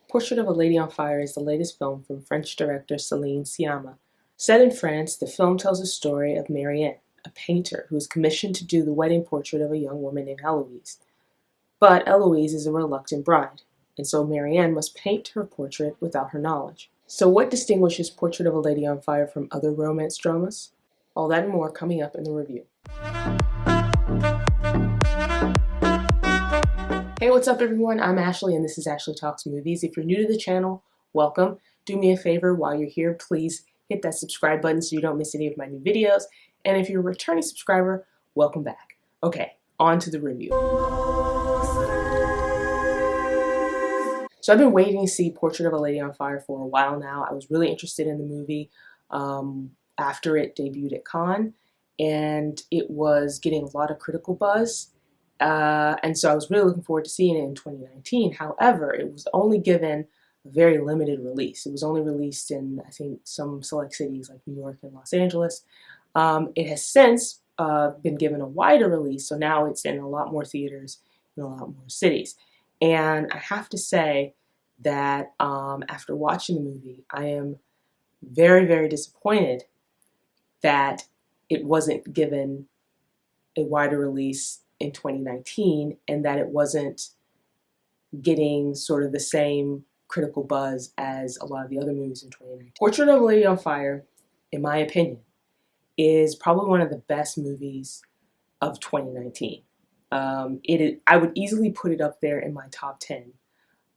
Portrait of a Lady on Fire is the latest film from French director Celine Sciamma. Set in France, the film tells the story of Marianne, a painter who is commissioned to do the wedding portrait of a young woman named Héloïse. But Héloïse is a reluctant bride, and so Marianne must paint her portrait without her knowledge. So what distinguishes Portrait of a Lady on Fire from other romance dramas? All that and more coming up in the review. Hey, what's up everyone? I'm Ashley and this is Ashley Talks Movies. If you're new to the channel, welcome. Do me a favor while you're here, please hit that subscribe button so you don't miss any of my new videos. And if you're a returning subscriber, welcome back. Okay, on to the review. So I've been waiting to see Portrait of a Lady on Fire for a while now. I was really interested in the movie after it debuted at Cannes, and it was getting a lot of critical buzz. And so I was really looking forward to seeing it in 2019. However, it was only given a very limited release. It was only released in, I think, some select cities like New York and Los Angeles. It has since been given a wider release, so now it's in a lot more theaters in a lot more cities. And I have to say that after watching the movie, I am very, very disappointed that it wasn't given a wider release in 2019 and that it wasn't getting sort of the same critical buzz as a lot of the other movies in 2019. Portrait of a Lady on Fire, in my opinion, is probably one of the best movies of 2019. I would easily put it up there in my top 10,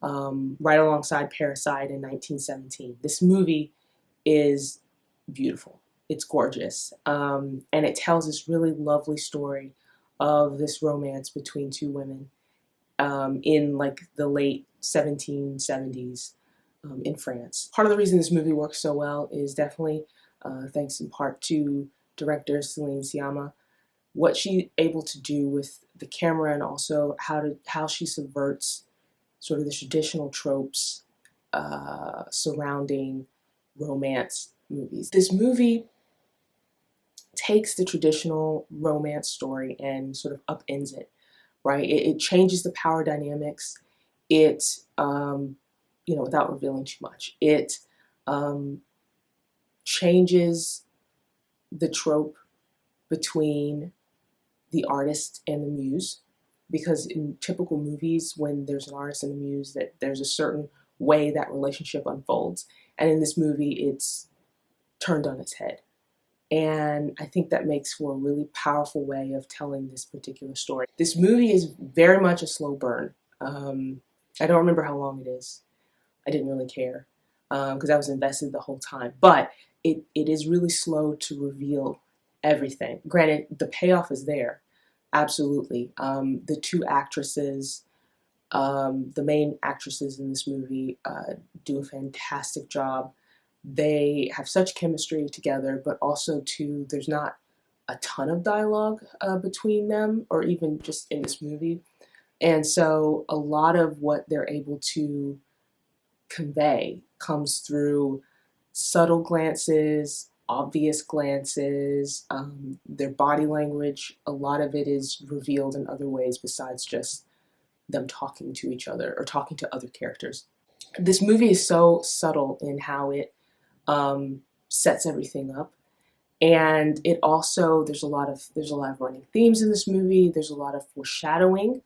right alongside Parasite in 1917. This movie is beautiful. It's gorgeous. And it tells this really lovely story of this romance between two women in like the late 1770s in France. Part of the reason this movie works so well is definitely thanks in part to director Celine Sciamma. What she's able to do with the camera and also how she subverts sort of the traditional tropes surrounding romance movies. This movie takes the traditional romance story and sort of upends it, right? It changes the power dynamics. It, without revealing too much, it changes the trope between the artist and the muse, because in typical movies, when there's an artist and a muse, that there's a certain way that relationship unfolds, and in this movie, it's turned on its head. And I think that makes for a really powerful way of telling this particular story. This movie is very much a slow burn. I don't remember how long it is. I didn't really care because I was invested the whole time. But it is really slow to reveal everything. Granted, the payoff is there, absolutely. The two actresses, the main actresses in this movie do a fantastic job. They have such chemistry together, but also too, there's not a ton of dialogue between them, or even just in this movie. And so a lot of what they're able to convey comes through subtle glances, obvious glances, their body language. A lot of it is revealed in other ways besides just them talking to each other or talking to other characters. This movie is so subtle in how it sets everything up, and it also there's a lot of running themes in this movie. There's a lot of foreshadowing,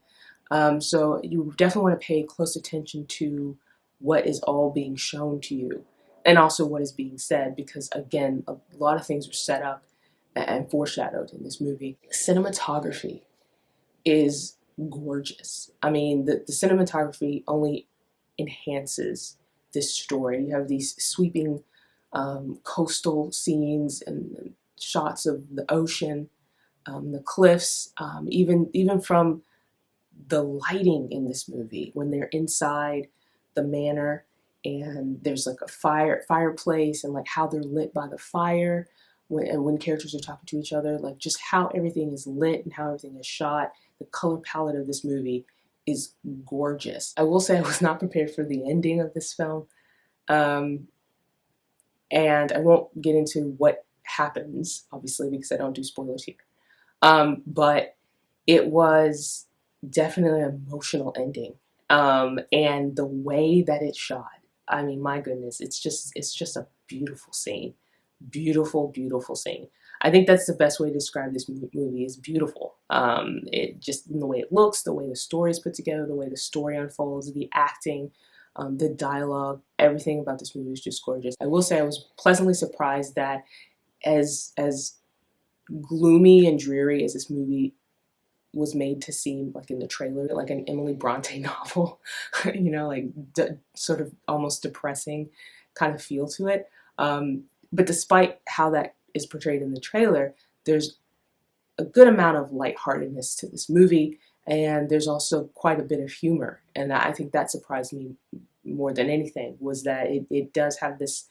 so you definitely want to pay close attention to what is all being shown to you, and also what is being said, because again, a lot of things are set up and foreshadowed in this movie. Cinematography is gorgeous. I mean, the cinematography only enhances this story. You have these sweeping coastal scenes and shots of the ocean, the cliffs, even from the lighting in this movie when they're inside the manor and there's like a fireplace, and like how they're lit by the fire when characters are talking to each other, like just how everything is lit and how everything is shot. The color palette of this movie is gorgeous. I will say I was not prepared for the ending of this film. And I won't get into what happens, obviously, because I don't do spoilers here. But it was definitely an emotional ending. And the way that it's shot, I mean, my goodness, it's just a beautiful scene. Beautiful, beautiful scene. I think that's the best way to describe this movie, is beautiful. It just, in the way it looks, the way the story is put together, the way the story unfolds, the acting, the dialogue, everything about this movie is just gorgeous. I will say I was pleasantly surprised that as gloomy and dreary as this movie was made to seem, like in the trailer, like an Emily Bronte novel, you know, like sort of almost depressing kind of feel to it. But despite how that is portrayed in the trailer, there's a good amount of lightheartedness to this movie, and there's also quite a bit of humor. And I think that surprised me more than anything, was that it does have this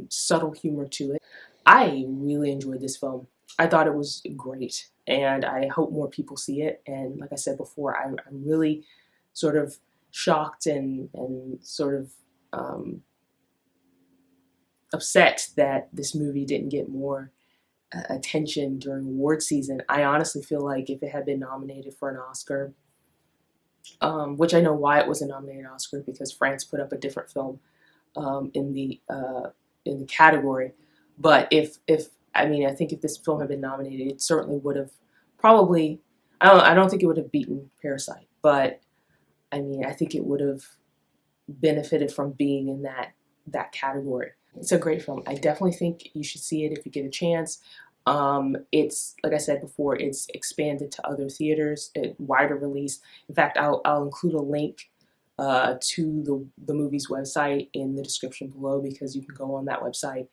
subtle humor to it. I really enjoyed this film. I thought it was great, and I hope more people see it. And like I said before, I'm really sort of shocked and sort of upset that this movie didn't get more attention during award season. I honestly feel like if it had been nominated for an Oscar, which I know why it wasn't nominated an Oscar, because France put up a different film in the category. But if I mean, I think if this film had been nominated, it certainly would have probably, I don't think it would have beaten Parasite, but I mean, I think it would have benefited from being in that category. It's a great film. I definitely think you should see it if you get a chance. It's, like I said before, it's expanded to other theaters, wider release. In fact, I'll include a link to the movie's website in the description below, because you can go on that website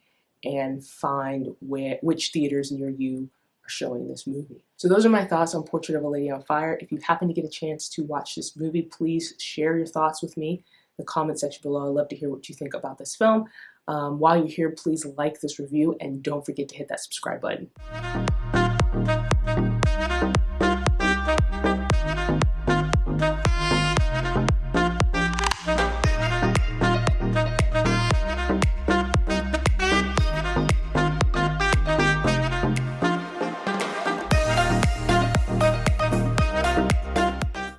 and find which theaters near you are showing this movie. So those are my thoughts on Portrait of a Lady on Fire. If you happen to get a chance to watch this movie, please share your thoughts with me in the comment section below. I'd love to hear what you think about this film. While you're here, please like this review and don't forget to hit that subscribe button.